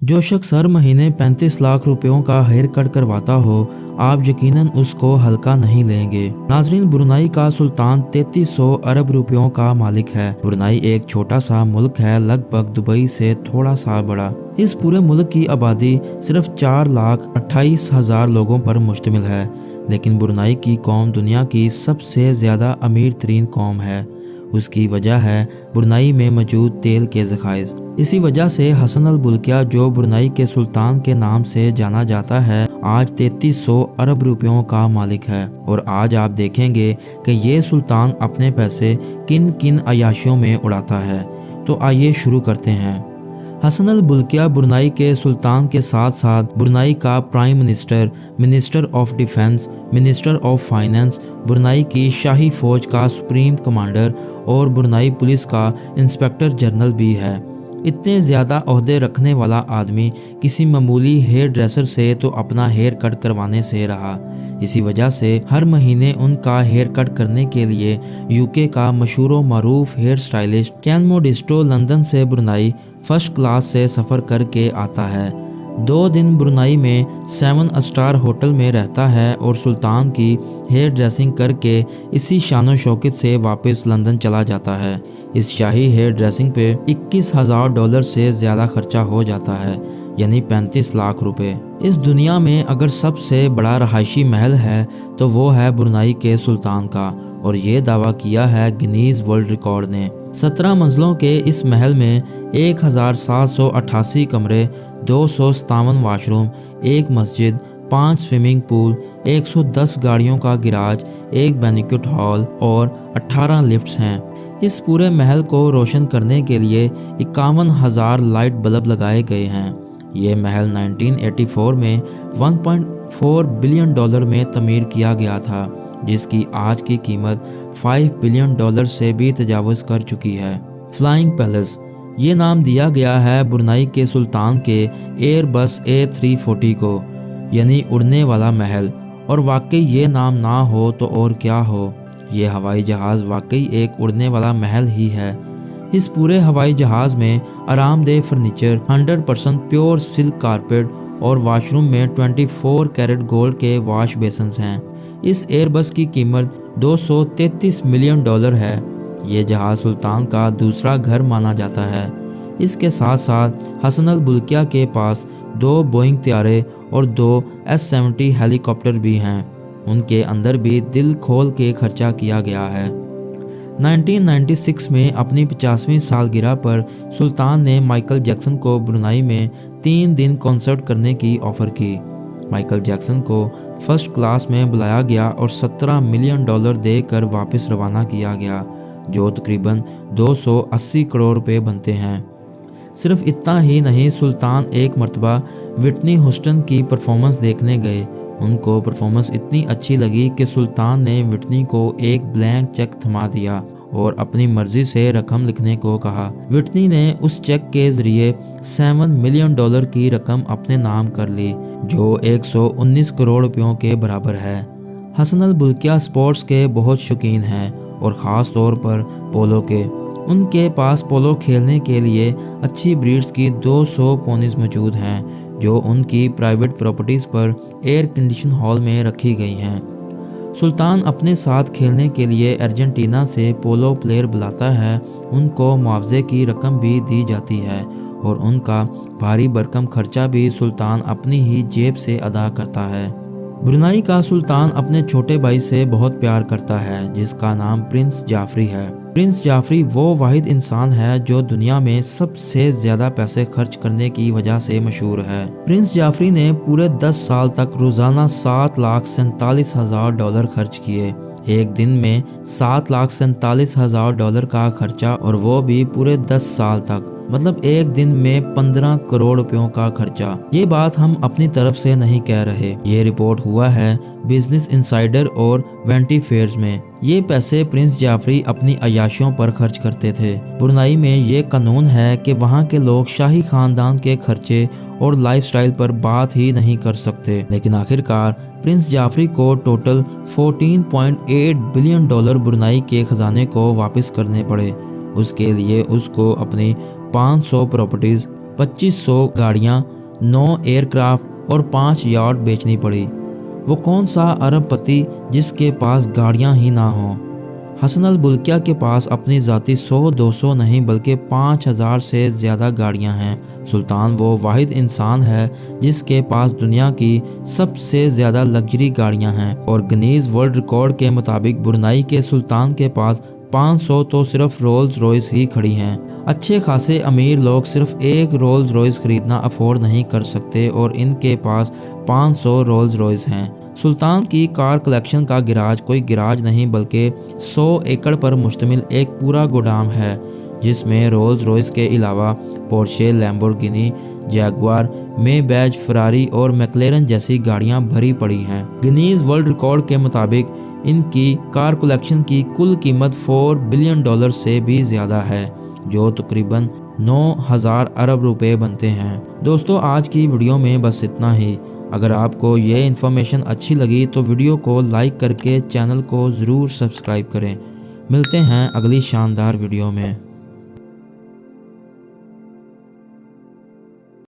जो शख्स हर महीने 35 लाख रुपयों का हेयर कट करवाता हो, आप यकीनन उसको हल्का नहीं लेंगे। नाजरीन, ब्रुनाई का सुल्तान 3300 अरब रुपयों का मालिक है। ब्रुनाई एक छोटा सा मुल्क है, लगभग दुबई से थोड़ा सा बड़ा। इस पूरे मुल्क की आबादी सिर्फ 4,28,000 लोगों पर मुश्तमिल है, लेकिन ब्रुनाई की कौम दुनिया की सबसे ज़्यादा अमीर तरीन कौम है। उसकी वजह है ब्रुनाई में मौजूद तेल के ज़खाइर। इसी वजह से हसन अल बुल्किया, जो ब्रुनाई के सुल्तान के नाम से जाना जाता है, आज 3300 अरब रुपयों का मालिक है। और आज आप देखेंगे कि ये सुल्तान अपने पैसे किन किन अयाशियों में उड़ाता है। तो आइए शुरू करते हैं। हसन अल बुल्किया ब्रुनाई के सुल्तान के साथ साथ ब्रुनाई का prime minister, minister of defence, minister of finance, Brunei की शाही फौज का सुप्रीम कमांडर और ब्रुनाई पुलिस का इंस्पेक्टर जनरल भी है। इतने ज़्यादा ओहदे रखने वाला आदमी किसी मामूली हेयर ड्रेसर से तो अपना हेयर कट करवाने से रहा। इसी वजह से हर महीने उनका हेयर कट करने के लिए यूके का मशहूर व मरूफ हेयर स्टाइलिस्ट केन मोडिस्टो लंदन से ब्रुनाई फर्स्ट क्लास से सफ़र करके आता है। 2 दिन ब्रुनाई में 7 स्टार होटल में रहता है और सुल्तान की हेयर ड्रेसिंग करके इसी शानो शौकत से वापस लंदन चला जाता है। इस शाही हेयर ड्रेसिंग पे $21,000 से ज़्यादा खर्चा हो जाता है, यानी 35 लाख रुपए। इस दुनिया में अगर सबसे बड़ा रहायशी महल है तो वो है ब्रुनाई के सुल्तान का, और ये दावा किया है गिनीज वर्ल्ड रिकॉर्ड ने। 17 मंजिलों के इस महल में 1788 कमरे, 257 वाशरूम, 1 मस्जिद, 5 स्विमिंग पूल, 110 गाड़ियों का गिराज, 1 बैंक्वेट हॉल और 18 लिफ्ट्स हैं। इस पूरे महल को रोशन करने के लिए 51,000 लाइट बल्ब लगाए गए हैं। ये महल 1984 में $1.4 बिलियन में तमीर किया गया था, जिसकी आज की कीमत $5 बिलियन से भी तजावुज़ कर चुकी है। फ्लाइंग पैलेस, ये नाम दिया गया है ब्रुनाई के सुल्तान के एयरबस A340 को, यानी उड़ने वाला महल। और वाकई ये नाम ना हो तो और क्या हो, ये हवाई जहाज़ वाकई एक उड़ने वाला महल ही है। इस पूरे हवाई जहाज़ में आरामदेह फर्नीचर, 100% प्योर सिल्क कारपेट और वाशरूम में 24 कैरेट गोल्ड के वॉश बेसन्स हैं। इस एयरबस की कीमत $233 मिलियन है। ये जहाज़ सुल्तान का दूसरा घर माना जाता है। इसके साथ साथ हसन अल बुल्किया के पास 2 बोइंग तैयारे और 2 S-70 हेलीकॉप्टर भी हैं। उनके अंदर भी दिल खोल के खर्चा किया गया है। 1996 में अपनी 50वीं सालगिरह पर सुल्तान ने माइकल जैक्सन को ब्रुनाई में 3 दिन कॉन्सर्ट करने की ऑफ़र की। माइकल जैक्सन को फर्स्ट क्लास में बुलाया गया और $17 मिलियन देकर वापस रवाना किया गया, जो तकरीबन 280 करोड़ रुपए बनते हैं। सिर्फ इतना ही नहीं, सुल्तान एक मरतबा विटनी ह्यूस्टन की परफॉर्मेंस देखने गए। उनको परफॉर्मेंस इतनी अच्छी लगी कि सुल्तान ने विटनी को एक ब्लैंक चेक थमा दिया और अपनी मर्जी से रकम लिखने को कहा। विटनी ने उस चेक के जरिए $7 मिलियन की रकम अपने नाम कर ली, जो 119 करोड़ रुपयों के बराबर है। हसन अल बुल्किया स्पोर्ट्स के बहुत शौकीन हैं और ख़ास तौर पर पोलो के। उनके पास पोलो खेलने के लिए अच्छी ब्रीड्स की 200 पोनीज मौजूद हैं, जो उनकी प्राइवेट प्रॉपर्टीज़ पर एयर कंडीशन हॉल में रखी गई हैं। सुल्तान अपने साथ खेलने के लिए अर्जेंटीना से पोलो प्लेयर बुलाता है। उनको मुआवजे की रकम भी दी जाती है और उनका भारी भरकम खर्चा भी सुल्तान अपनी ही जेब से अदा करता है। ब्रुनाई का सुल्तान अपने छोटे भाई से बहुत प्यार करता है, जिसका नाम प्रिंस जाफरी है। प्रिंस जाफरी वो वाहिद इंसान है जो दुनिया में सबसे ज़्यादा पैसे खर्च करने की वजह से मशहूर है। प्रिंस जाफरी ने पूरे 10 साल तक रोज़ाना $7,47,000 खर्च किए। एक दिन में $7,47,000 का खर्चा, और वो भी पूरे 10 साल तक, मतलब एक दिन में 15 करोड़ रुपयों का खर्चा। ये बात हम अपनी तरफ से नहीं कह रहे, ये रिपोर्ट हुआ है बिजनेस इनसाइडर और वेंटी फेयर्स में। ये पैसे प्रिंस जाफरी अपनी अयाशियों पर खर्च करते थे। ब्रुनाई में ये कानून है कि वहाँ के लोग शाही खानदान के खर्चे और लाइफस्टाइल पर बात ही नहीं कर सकते, लेकिन आखिरकार प्रिंस जाफरी को टोटल $14.8 बिलियन ब्रुनाई के खजाने को वापस करने पड़े। उसके लिए उसको अपनी 500 प्रॉपर्टीज़, 2500 गाड़ियाँ 9 एयरक्राफ्ट और 5 यार्ड बेचनी पड़ी। वो कौन सा अरबपति जिसके पास गाड़ियां ही ना हों। हसन अल बुल्किया के पास अपनी ज़ाती 100-200 नहीं बल्कि 5000 से ज़्यादा गाड़ियां हैं। सुल्तान वो वाहिद इंसान है जिसके पास दुनिया की सबसे ज़्यादा लग्जरी गाड़ियां हैं और गिनीज वर्ल्ड रिकॉर्ड के मुताबिक ब्रुनाई के सुल्तान के पास 500 तो सिर्फ रोल्स रॉयस ही खड़ी हैं। अच्छे खासे अमीर लोग सिर्फ एक रोल्स रॉयस खरीदना अफोर्ड नहीं कर सकते और इनके पास 500 रोल्स रॉयस हैं। सुल्तान की कार कलेक्शन का गिराज कोई गिराज नहीं बल्कि 100 एकड़ पर मुश्तमिल एक पूरा गोदाम है जिसमें रोल्स रॉयस के अलावा पोर्शे, लैम्बोर्गिनी, जैगुआर, मेबैज, फरारी और मैक्लेरन जैसी गाड़ियां भरी पड़ी हैं। गिनीज वर्ल्ड रिकॉर्ड के मुताबिक इनकी कार कलेक्शन की कुल कीमत $4 बिलियन से भी ज़्यादा है जो तकरीबन 9000 अरब रुपए बनते हैं। दोस्तों आज की वीडियो में बस इतना ही। अगर आपको ये इन्फॉर्मेशन अच्छी लगी तो वीडियो को लाइक करके चैनल को ज़रूर सब्सक्राइब करें। मिलते हैं अगली शानदार वीडियो में।